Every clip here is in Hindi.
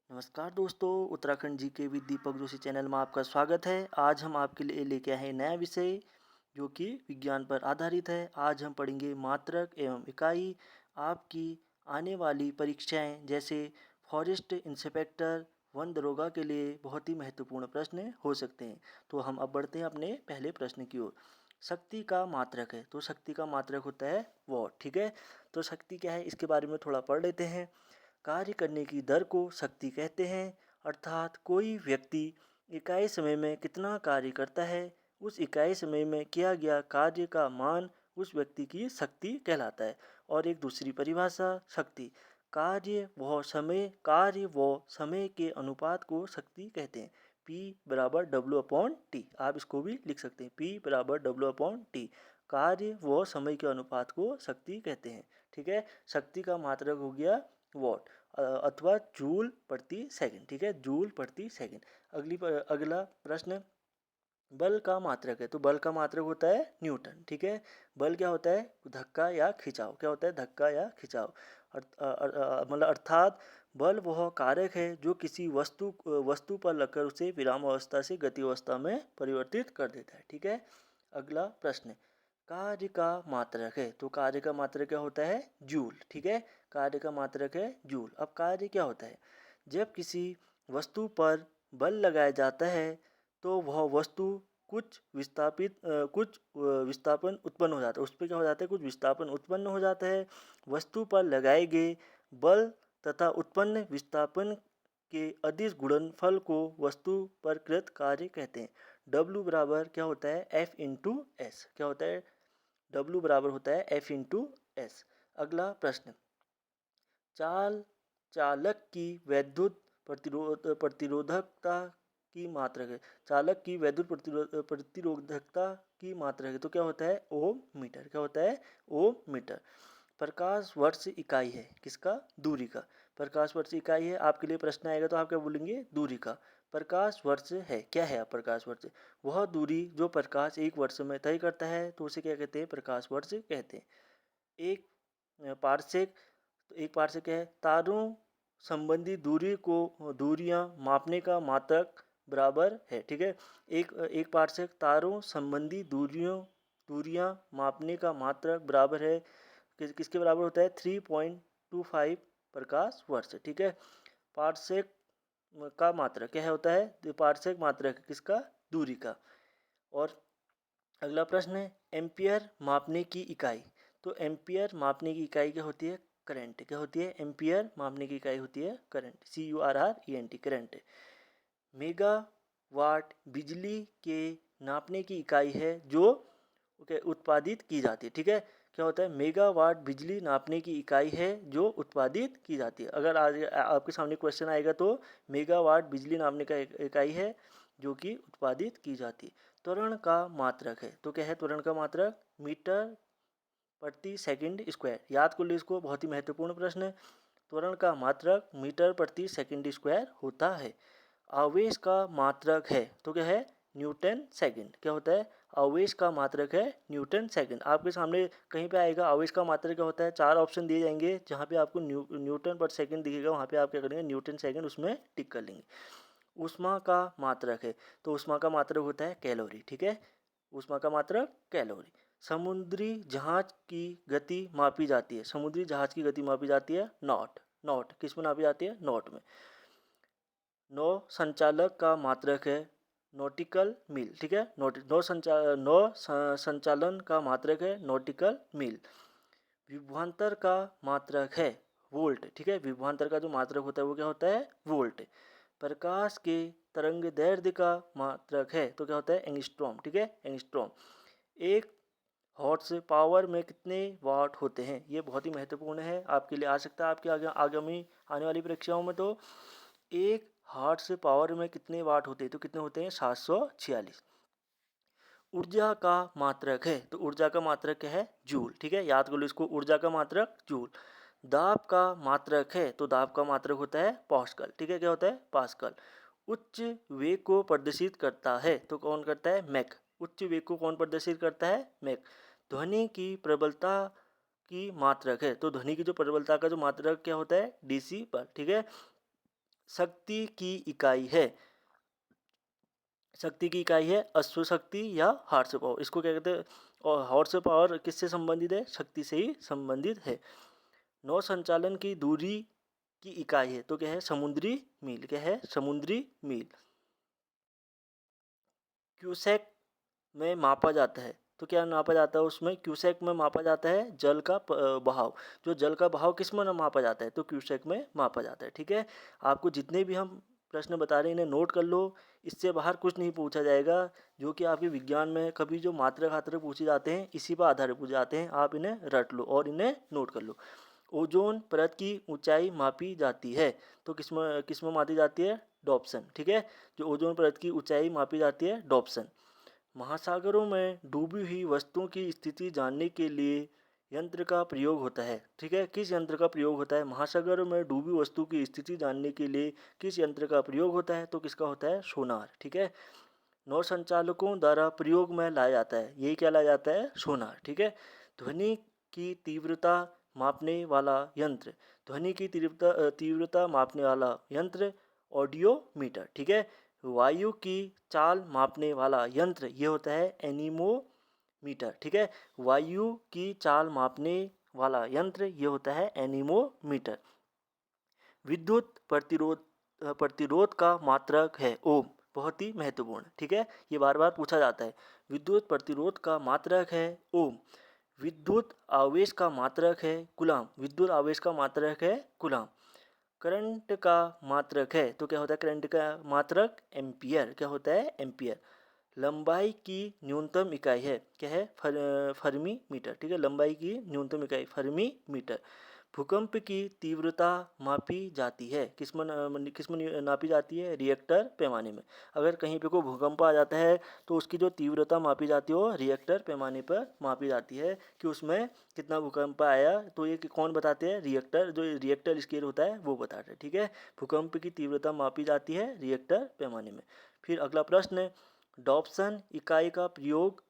नमस्कार दोस्तों, उत्तराखंड जी के विद दीपक जोशी चैनल में आपका स्वागत है। आज हम आपके लिए लेके आए हैं नया विषय जो कि विज्ञान पर आधारित है। आज हम पढ़ेंगे मात्रक एवं इकाई। आपकी आने वाली परीक्षाएं जैसे फॉरेस्ट इंस्पेक्टर, वन दरोगा के लिए बहुत ही महत्वपूर्ण प्रश्न हो सकते हैं। तो हम अब बढ़ते हैं अपने पहले प्रश्न की ओर। शक्ति का मात्रक है, तो शक्ति का मात्रक होता है वॉट। ठीक है, तो शक्ति क्या है इसके बारे में थोड़ा पढ़ लेते हैं। कार्य करने की दर को शक्ति कहते हैं, अर्थात कोई व्यक्ति इकाई समय में कितना कार्य करता है, उस इकाई समय में किया गया कार्य का मान उस व्यक्ति की शक्ति कहलाता है। और एक दूसरी परिभाषा शक्ति, कार्य व समय के अनुपात को शक्ति कहते हैं। P बराबर W/T, आप इसको भी लिख सकते हैं। P बराबर W/T, कार्य व समय के अनुपात को शक्ति कहते हैं। ठीक है, शक्ति का मात्रक हो गया वॉट अथवा जूल प्रति सेकंड। ठीक है, जूल प्रति सेकंड। अगला प्रश्न, बल का मात्रक है, तो बल का मात्रक होता है न्यूटन। ठीक है, बल क्या होता है, धक्का या खिंचाव। क्या होता है, धक्का या खिंचाव। मतलब अर्थात बल वह कारक है जो किसी वस्तु पर लगकर उसे विराम अवस्था से गति अवस्था में परिवर्तित कर देता है। ठीक है, अगला प्रश्न, कार्य का मात्रक है, तो कार्य का मात्रक क्या होता है, जूल। ठीक है, कार्य का मात्रक है जूल। अब कार्य क्या होता है, जब किसी वस्तु पर बल लगाया जाता है तो वह वस्तु कुछ विस्थापन उत्पन्न हो जाता है, उस पर क्या हो जाता है, कुछ विस्थापन उत्पन्न हो जाता है। वस्तु पर लगाए गए बल तथा उत्पन्न विस्थापन के अदिश गुणनफल को वस्तु पर कृत कार्य कहते हैं। W बराबर क्या होता है, F/S। क्या होता है, W बराबर होता है F/S। अगला प्रश्न, चालक की विद्युत प्रतिरोधकता की मात्रक है। चालक की विद्युत प्रतिरोधकता की मात्रक है, तो क्या होता है, ओम मीटर। क्या होता है, ओम मीटर। प्रकाश वर्ष इकाई है किसका, दूरी का। प्रकाश वर्ष इकाई है, आपके लिए प्रश्न आएगा तो आप क्या बोलेंगे, दूरी का। प्रकाश वर्ष है, क्या है प्रकाश वर्ष, वह दूरी जो प्रकाश एक वर्ष में तय करता है, तो उसे क्या कहते हैं, प्रकाश वर्ष कहते हैं। एक पारसेक, तो एक पारसेक है, तारों संबंधी दूरियां मापने का मात्रक बराबर है। ठीक है, एक पारसेक तारों संबंधी दूरियां मापने का मात्रक बराबर है किसके बराबर होता है, 3.25 प्रकाश वर्ष। ठीक है, पारसेक का मात्रक क्या होता है, तो पारसेक मात्रक किसका, दूरी का। और अगला प्रश्न है, एम्पियर मापने की इकाई, तो एम्पियर मापने की इकाई क्या होती है, करंट। क्या होती है, एम्पियर मापने की इकाई होती है करंट, CURRENT, करंट। मेगावाट बिजली के नापने की इकाई है जो उत्पादित की जाती है। ठीक है, क्या होता है, मेगावाट बिजली नापने की इकाई है जो उत्पादित की जाती है। अगर आज आपके सामने क्वेश्चन आएगा तो मेगावाट बिजली नापने का इकाई है जो कि उत्पादित की जाती है। त्वरण का मात्रक है, तो क्या है त्वरण का मात्रक, मीटर प्रति सेकंड स्क्वायर। याद कर लो इसको, बहुत ही महत्वपूर्ण प्रश्न है। त्वरण का मात्रक मीटर प्रति सेकंड स्क्वायर होता है। आवेश का मात्रक है, तो क्या है, न्यूटन सेकंड। क्या होता है, आवेश का मात्रक है न्यूटन सेकंड। आपके सामने कहीं पे आएगा आवेश का मात्रक क्या होता है, 4 ऑप्शन दिए जाएंगे, जहाँ पे आपको न्यूटन पर सेकंड दिखेगा वहाँ पे आप क्या करेंगे, न्यूटन सेकंड उसमें टिक कर लेंगे। ऊष्मा का मात्रक है, तो ऊष्मा का मात्रक होता है कैलोरी। ठीक है, ऊष्मा का मात्रक कैलोरी। समुद्री जहाज की गति मापी जाती है, समुद्री जहाज की गति मापी जाती है नॉट किस में मापी जाती है, नॉट में। नौ संचालक का मात्रक है नॉटिकल मील। ठीक है, नौ संचालन का मात्रक है नॉटिकल मील। विभवांतर का मात्रक है वोल्ट। ठीक है, विभवांतर का जो मात्रक होता है वो क्या होता है, वोल्ट। प्रकाश के तरंग दैर्ध्य का मात्रक है, तो क्या होता है, एंगस्ट्रॉम। ठीक है, एंगस्ट्रॉम। एक हॉर्स पावर में कितने वाट होते हैं, ये बहुत ही महत्वपूर्ण है, आपके लिए आ सकता है आपके आगामी आने वाली परीक्षाओं में। तो एक हॉर्स पावर में कितने वाट होते हैं, तो कितने होते हैं, 746। ऊर्जा का मात्रक है, तो ऊर्जा का मात्रक क्या है, जूल। ठीक है, याद कर लो इसको, ऊर्जा का मात्रक जूल। दाब का मात्रक है, तो दाब का मात्रक होता है पास्कल। ठीक है, क्या होता है, पास्कल। उच्च वेग को प्रदर्शित करता है, तो कौन करता है, मैक। उच्च वेग को कौन प्रदर्शित करता है, मैक। ध्वनि की प्रबलता की मात्रक है, तो ध्वनि की जो प्रबलता का जो मात्रक क्या होता है, DC पर। ठीक है, शक्ति की इकाई है? शक्ति की इकाई है अश्व शक्ति या हॉर्स पावर। इसको क्या कहते हैं? और हॉर्स पावर किससे संबंधित है? शक्ति से ही संबंधित है। नौ संचालन की दूरी की इकाई है तो क्या है? समुद्री मील। क्या है? समुद्री मील। क्यूसेक में मापा जाता है तो क्या नापा जाता है उसमें? क्यूसेक में मापा जाता है जल का बहाव। जो जल का बहाव किस में मापा जाता है? तो क्यूसेक में मापा जाता है। ठीक है, आपको जितने भी हम प्रश्न बता रहे हैं इन्हें नोट कर लो। इससे बाहर कुछ नहीं पूछा जाएगा। जो कि आपके विज्ञान में कभी जो मात्रक आत्रक पूछे जाते हैं इसी पर आधारित पूछे जाते हैं। आप इन्हें रट लो और इन्हें नोट कर लो। ओजोन परत की ऊंचाई मापी जाती है तो किसमें मापी जाती है? डॉप्सन। ठीक है, जो ओजोन परत की ऊंचाई मापी जाती है डॉप्सन। महासागरों में डूबी हुई वस्तुओं की स्थिति जानने के लिए यंत्र का प्रयोग होता है। ठीक है, किस यंत्र का प्रयोग होता है? महासागरों में डूबी वस्तु की स्थिति जानने के लिए किस यंत्र का प्रयोग होता है? तो किसका होता है? सोनार। ठीक है, नौ संचालकों द्वारा प्रयोग में लाया जाता है। यही क्या लाया जाता है? सोनार। ठीक है, ध्वनि की तीव्रता मापने वाला यंत्र। ध्वनि की तीव्रता मापने वाला यंत्र ऑडियोमीटर। ठीक है, वायु की चाल मापने वाला यंत्र ये होता है एनीमोमीटर। ठीक है, वायु की चाल मापने वाला यंत्र ये होता है एनीमोमीटर। विद्युत प्रतिरोध का मात्रक है ओम। बहुत ही महत्वपूर्ण। ठीक है, ये बार बार पूछा जाता है। विद्युत प्रतिरोध का मात्रक है ओम। विद्युत आवेश का मात्रक है कूलाम। विद्युत आवेश का मात्रक है कूलाम। करंट का मात्रक है तो क्या होता है? करंट का मात्रक एम्पियर। क्या होता है? एम्पियर। लंबाई की न्यूनतम इकाई है। क्या है? Fermi metre. ठीक है, लंबाई की न्यूनतम इकाई फर्मी मीटर। भूकंप की तीव्रता मापी जाती है किसमें नापी जाती है? रिएक्टर पैमाने में। अगर कहीं पे कोई भूकंप आ जाता है तो उसकी जो तीव्रता मापी जाती है वो रिएक्टर पैमाने पर मापी जाती है कि उसमें कितना भूकंप आया। तो ये कौन बताते हैं? रिएक्टर, जो रिएक्टर स्केल होता है वो बताते हैं। ठीक है, भूकंप की तीव्रता मापी जाती है रिएक्टर पैमाने में। फिर अगला प्रश्न, डॉप्सन इकाई का प्रयोग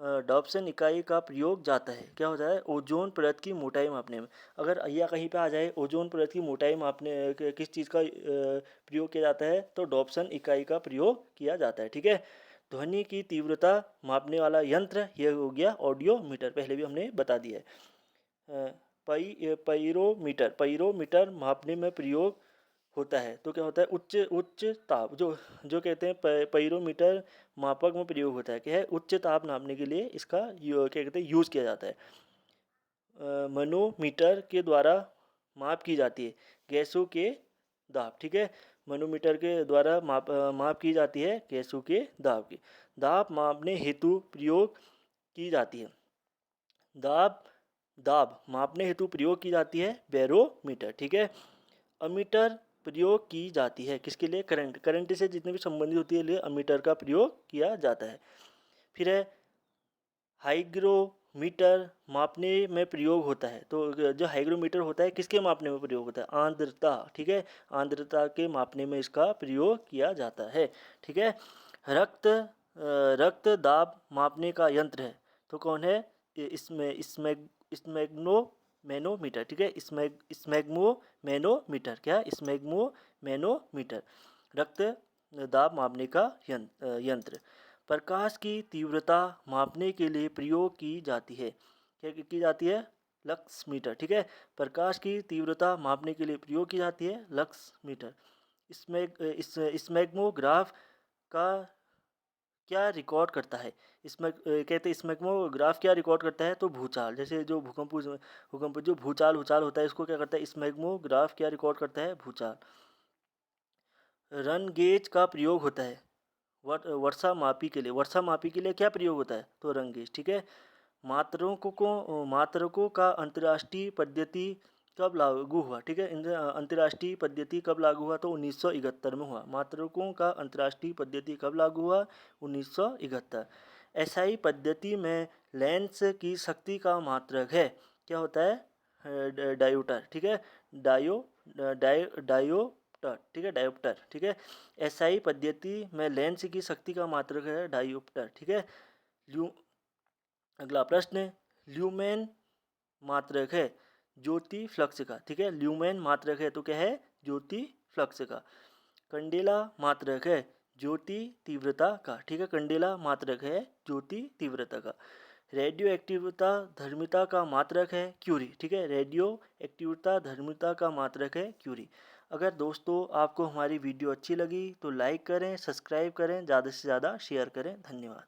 डॉप्सन इकाई का प्रयोग जाता है। क्या होता है? ओजोन परत की मोटाई मापने में। अगर या कहीं पे आ जाए ओजोन परत की मोटाई मापने किस चीज़ का प्रयोग किया जाता है? तो डॉप्सन इकाई का प्रयोग किया जाता है। ठीक है, ध्वनि की तीव्रता मापने वाला यंत्र ये हो गया ऑडियोमीटर। पहले भी हमने बता दिया है। पैरोमीटर मापने में प्रयोग होता है तो क्या होता है? उच्च उच्च ताप। जो जो कहते हैं पैरोमीटर मापक में प्रयोग होता है। क्या है? उच्च ताप नापने के लिए इसका क्या कहते हैं? यूज़ किया जाता है। मनोमीटर के द्वारा माप की जाती है गैसों के दाब। ठीक है, मनोमीटर के द्वारा माप की जाती है गैसों के दाब की। दाब मापने हेतु प्रयोग की जाती है। दाब दाब मापने हेतु प्रयोग की जाती है बैरोमीटर। ठीक है, अमीटर प्रयोग की जाती है किसके लिए? करंट से जितने भी संबंधित होती है लिए अमीटर का प्रयोग किया जाता है। फिर है हाइग्रोमीटर मापने में प्रयोग होता है तो जो हाइग्रोमीटर होता है किसके मापने में प्रयोग होता है? आर्द्रता। ठीक है, आर्द्रता के मापने में इसका प्रयोग किया जाता है। ठीक है, रक्त दाब मापने का यंत्र है तो कौन है? इसमें स्मैग्नो मैनोमीटर। ठीक है, स्मैग्मो मैनोमीटर। क्या? स्मैग्मो मैनोमीटर रक्त दाब मापने का यंत्र। प्रकाश की तीव्रता मापने के लिए प्रयोग की जाती है। क्या की जाती है? Lux meter. ठीक है, प्रकाश की तीव्रता मापने के लिए प्रयोग की जाती है लक्स मीटर। स्मैग्मोग्राफ का क्या रिकॉर्ड करता है? इसमें कहते हैं स्मैग्मोग्राफ क्या रिकॉर्ड करता है? तो भूचाल। जैसे जो भूकंप जो भूचाल होता है इसको क्या करता है? स्मैग्मोग्राफ क्या रिकॉर्ड करता है? भूचाल। रन गेज का प्रयोग होता है वर्षा मापी के लिए। वर्षा मापी के लिए क्या प्रयोग होता है? तो रन गेज। ठीक है, मात्रकों का अंतर्राष्ट्रीय पद्धति कब लागू हुआ? ठीक है, अंतर्राष्ट्रीय पद्धति कब लागू हुआ? तो 1971 में हुआ। मात्रकों का अंतर्राष्ट्रीय पद्धति कब लागू हुआ? 1971। एसआई पद्धति में लेंस की शक्ति का मात्रक है। क्या होता है? डायोप्टर। ठीक है, डायोप्टर। ठीक है, डायोप्टर। ठीक है, एसआई पद्धति में लेंस की शक्ति का मात्रक है डायोप्टर। ठीक है, अगला प्रश्न, ल्यूमेन मात्रक है ज्योति फ्लक्स का। ठीक है, ल्यूमेन मात्रक है तो क्या है? ज्योति फ्लक्स का। कंडेला मात्रक है ज्योति तीव्रता का, ठीक है, कंडेला मात्रक है ज्योति तीव्रता का। रेडियो एक्टिवता धर्मिता का मात्रक है क्यूरी, ठीक है, रेडियो एक्टिवता धर्मिता का मात्रक है क्यूरी। अगर दोस्तों आपको हमारी वीडियो अच्छी लगी तो लाइक करें, सब्सक्राइब करें, ज़्यादा से ज़्यादा शेयर करें। धन्यवाद।